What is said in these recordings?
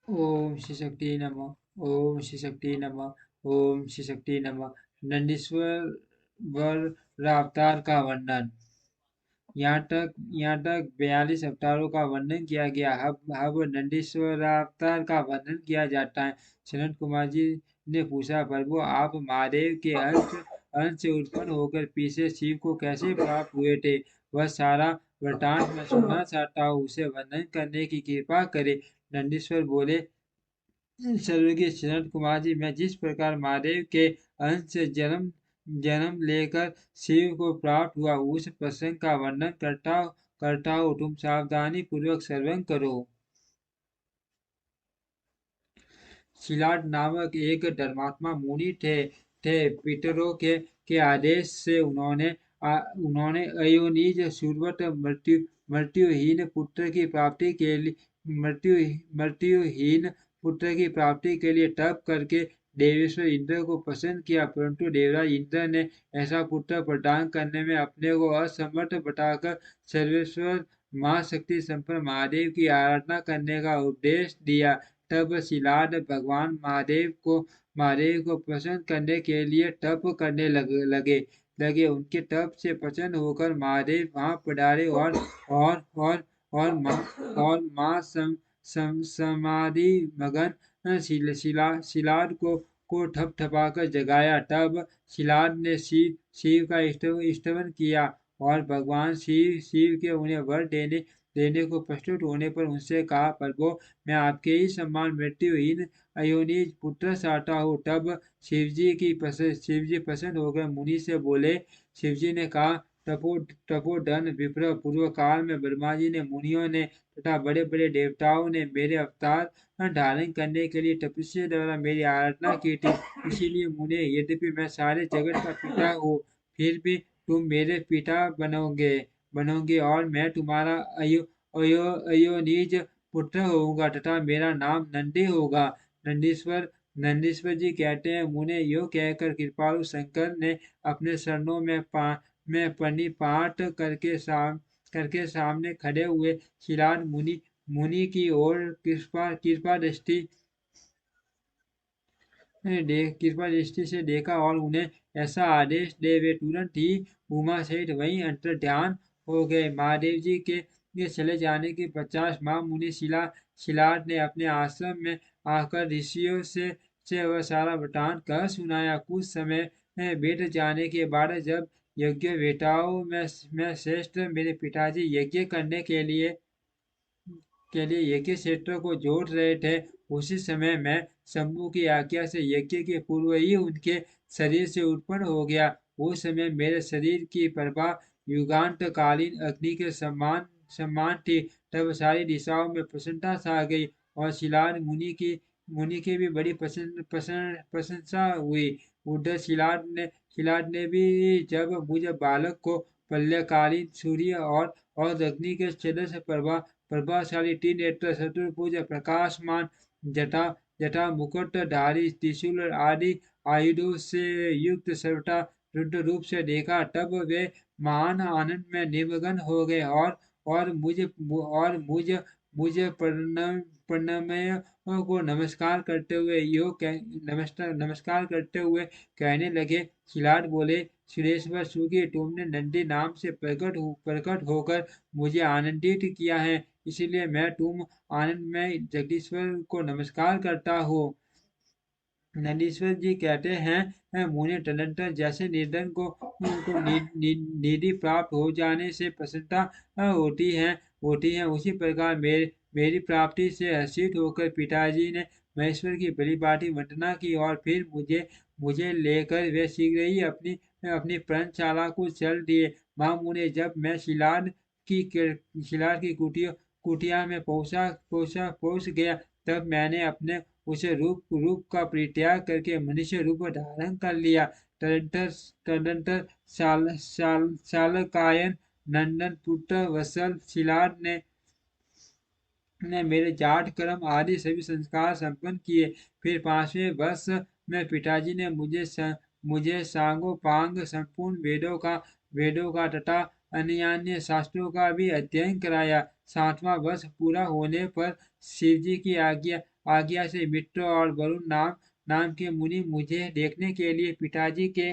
ओम श्री शक्ति नमः। ओम श्री शक्ति नमः। ओम श्री शक्ति नमः। नंदीश्वर वर अवतार का वर्णन। यहाँ तक 42 अवतारों का वर्णन किया गया। अब नंदीश्वर अवतार का वर्णन किया जाता है। सनत कुमार जी ने पूछा, प्रभु आप महादेव के अंश से उत्पन्न होकर पीछे शिव को कैसे प्राप्त हुए थे? वह सारा वृतांत मैं सुनना चाहता हूँ, उसे वर्णन करने की कृपा करे। नंदीश्वर बोले, स्वर्गीय सनत कुमार जी, मैं जिस प्रकार महादेव के अंश से जन्म जन्म लेकर शिव को प्राप्त हुआ, उस प्रसंग का वर्णन करता हूँ, तुम सावधानी पूर्वक श्रवण करो। शिलाद नामक एक धर्मात्मा मुनि थे। पितरों के आदेश से उन्होंने अयोनिज सूर्वत मृत्युहीन पुत्र की प्राप्ति के लिए मृत्युहीन पुत्र की प्राप्ति के लिए तप करके देवेश्वर इंद्र को प्रसन्न किया, परंतु देवराज इंद्र ने ऐसा पुत्र प्रदान करने में अपने को असमर्थ बताकर सर्वेश्वर महाशक्ति संपन्न महादेव की आराधना करने का उपदेश दिया। तब शिलाद भगवान महादेव को प्रसन्न करने के लिए तप करने लगे। उनके तप से प्रसन्न होकर महादेव वहां पधारे और मां समाधि मगन शिलाद को ठपठपाकर जगाया। तब शिलाद ने शिव का स्तवन किया और भगवान शिव के उन्हें वर देने को प्रस्तुत होने पर उनसे कहा, प्रभु मैं आपके ही समान मृत्युहीन अयोनिज पुत्र चाहता हूँ। तब शिवजी प्रसन्न होकर मुनि से बोले। शिवजी ने कहा, तपोधन विप्र, पूर्व काल में ब्रह्मा जी ने, मुनियों ने तथा बड़े बड़े देवताओं ने मेरे अवतार धारण करने के लिए तपस्या द्वारा मेरी आराधना की थी। इसीलिए मुने, यद्यपि मैं सारे जगत का पिता हूँ, फिर भी तुम मेरे पिता बनोगे और मैं तुम्हारा अयोनिज पुत्र होऊंगा तथा मेरा नाम नंदी होगा। नंदीश्वर नंदीश्वर जी कहते हैं, मुने यो कहकर कृपालु शंकर ने अपने चरणों में प्रणिपात करके सामने खड़े हुए शिलाद मुनि की ओर कृपा दृष्टि कृपा दृष्टि से देखा और उन्हें ऐसा आदेश दे वे तुरंत ही उमा सहित वहीं अंतर ध्यान हो गए। महादेव जी के चले जाने के 50 माह मुनि शिलाद ने अपने आश्रम में आकर ऋषियों से वह सारा वृतांत कह सुनाया। कुछ समय बीत जाने के बाद जब यज्ञ वेताओं में श्रेष्ठ मेरे पिताजी यज्ञ करने के लिए यज्ञ क्षेत्र को जोड़ रहे थे, उसी समय मैं शंभु की आज्ञा से यज्ञ के पूर्व ही उनके शरीर से उत्पन्न हो गया। उस समय मेरे शरीर की प्रभा युगांत कालीन अग्नि के समान थी। तब सारी दिशाओं में प्रसन्नता छा गई और शिलाद मुनि की भी बड़ी प्रशंसा हुई। उधर शिलाद ने भी जब मुझे बालक को प्रलयकालीन सूर्य और अग्नि के छेद से प्रभावशाली तीन नेत्र चतुर्भुज प्रकाशमान जटा जटा मुकुटधारी त्रिशूल आदि आयुधों से युक्त सर्वथा रुद्र रूप से देखा। तब वे महान आनंद में निमग्न हो गए और मुझे प्रणमय को नमस्कार करते हुए कहने लगे। शिलाद बोले, सुरेश्वर सुगी, तुमने नंदी नाम से प्रकट होकर मुझे आनंदित किया है, इसलिए मैं तुम आनंद में जगदीश्वर को नमस्कार करता हूँ। नंदीश्वर जी कहते हैं, मुनि तदंतर जैसे निर्धन को निधि प्राप्त हो जाने से प्रसन्नता होती है, उसी प्रकार मेरी प्राप्ति से हर्षित होकर पिताजी ने महेश्वर की बड़ी बाटी वंदना की और फिर मुझे लेकर वे शीघ्र ही अपनी पर्णशाला को चल दिए। मुने, जब मैं शिलाद की कुटिया में पहुंच गया, तब मैंने अपने उसे रूप का परित्याग करके मनुष्य रूप धारण कर लिया। तदंतर शालकायन नंदन पुत्र वत्सल शिलाद ने मेरे जाट कर्म आदि सभी संस्कार संपन्न किए। फिर 5वें वर्ष में पिताजी ने मुझे सांगोपांग संपूर्ण वेदों का तथा अन्य शास्त्रों का भी अध्ययन कराया। 7वां वर्ष पूरा होने पर शिव जी की आज्ञा से मित्र और वरुण नाम नाम के मुनि मुझे देखने के लिए पिताजी के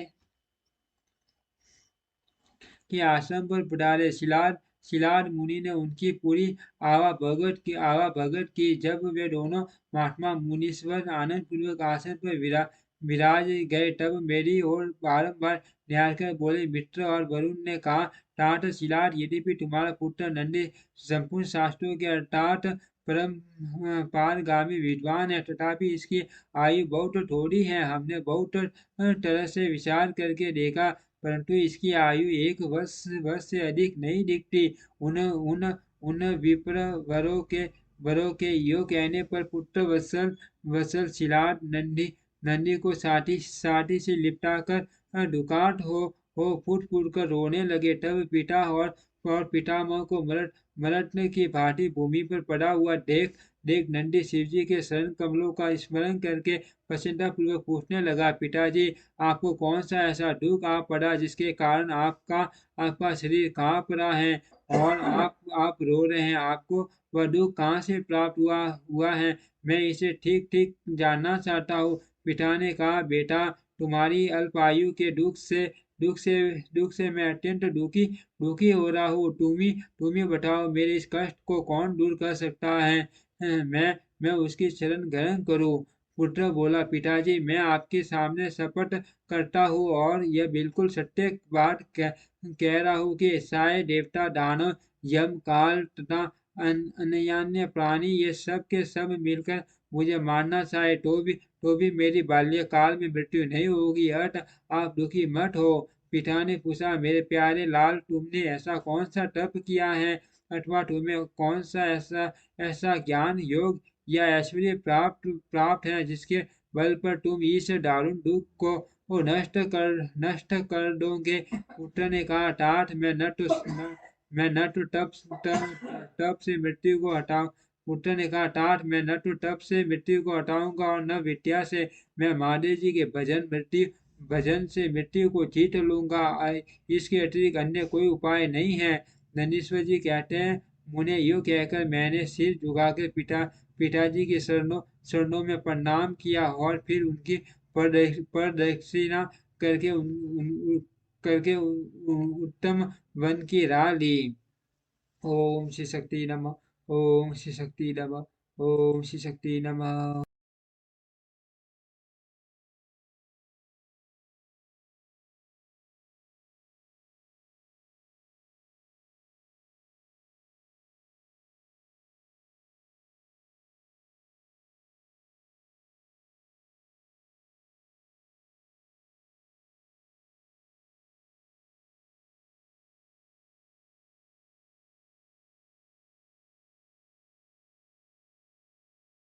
आश्रम पर पधारे। शिलाद मुनि ने उनकी पूरी आवा भगत की। जब वे दोनों महात्मा मुनीश्वर आनंद पूर्वक आसन पर विराज गए, तब मेरी ओर बारंबार निहार कर बोले, मित्र और वरुण ने कहा, तात शिलाद, यद्यपि तुम्हारा पुत्र नंदी संपूर्ण शास्त्रों के अर्थात परम पारगामी विद्वान है, तथापि इसकी आयु बहुत थोड़ी है। हमने बहुत तरह से विचार करके देखा, परंतु इसकी आयु 1 वर्ष से अधिक नहीं दिखती। उन उन उन विप्र वरों के यो कहने पर पुत्र वत्सल वत्सल शिलाद नंदी को साथी से लिपटा कर दुकाट हो फूट फूट कर रोने लगे। तब पिता और पितामह को मरण की भांति भूमि पर पड़ा हुआ देख देख नंदी शिवजी के शरण कमलों का स्मरण करके प्रसन्नता पूर्वक पूछने लगा, पिताजी, आपको कौन सा ऐसा दुख आ पड़ा जिसके कारण आपका शरीर कांप रहा है और आप रो रहे हैं? आपको वह दुख कहाँ से प्राप्त हुआ है? मैं इसे ठीक ठीक जानना चाहता हूँ। पिता ने कहा, बेटा, तुम्हारी अल्पायु के दुख से मैं अत्यंत दुखी हो रहा हूँ। तुम ही बताओ, मेरे इस कष्ट को कौन दूर कर सकता है? मैं उसकी शरण ग्रहण करूँ। पुत्र बोला, पिताजी, मैं आपके सामने शपथ करता हूँ और यह बिल्कुल सत्य बात कह रहा हूँ कि सारे देवता, दानव, यम, काल तथा अन्य प्राणी, ये सब के सब मिलकर मुझे मारना चाहे तो भी मेरी बाल्यकाल में मृत्यु नहीं होगी। अतः आप दुखी मत हो। पिता ने पूछा, मेरे प्यारे लाल, तुमने ऐसा कौन सा तप किया है अथवा तुम्हें कौन सा ऐसा ज्ञान, योग या ऐश्वर्य प्राप्त है जिसके बल पर तुम इस दारुण दुख को नष्ट कर दोगे? पुत्र ने कहा, तात, मैं न तो तप से मृत्यु को हटाऊं पुत्र ने कहा, तात, मैं न तो तप से मृत्यु को हटाऊंगा और न विद्या से। मैं महादेव जी के भजन से मृत्यु को जीत लूंगा। इसके अतिरिक्त अन्य कोई उपाय नहीं है। नंदीश्वर जी कहते हैं, मुने यूं कहकर मैंने सिर झुकाकर पिताजी के चरणों में प्रणाम किया और फिर उनकी प्रदक्षिणा करके उत्तम वन की राह ली। ओम श्री शक्ति नमः। ओम श्री शक्ति नमः। ओम श्री शक्ति नमः।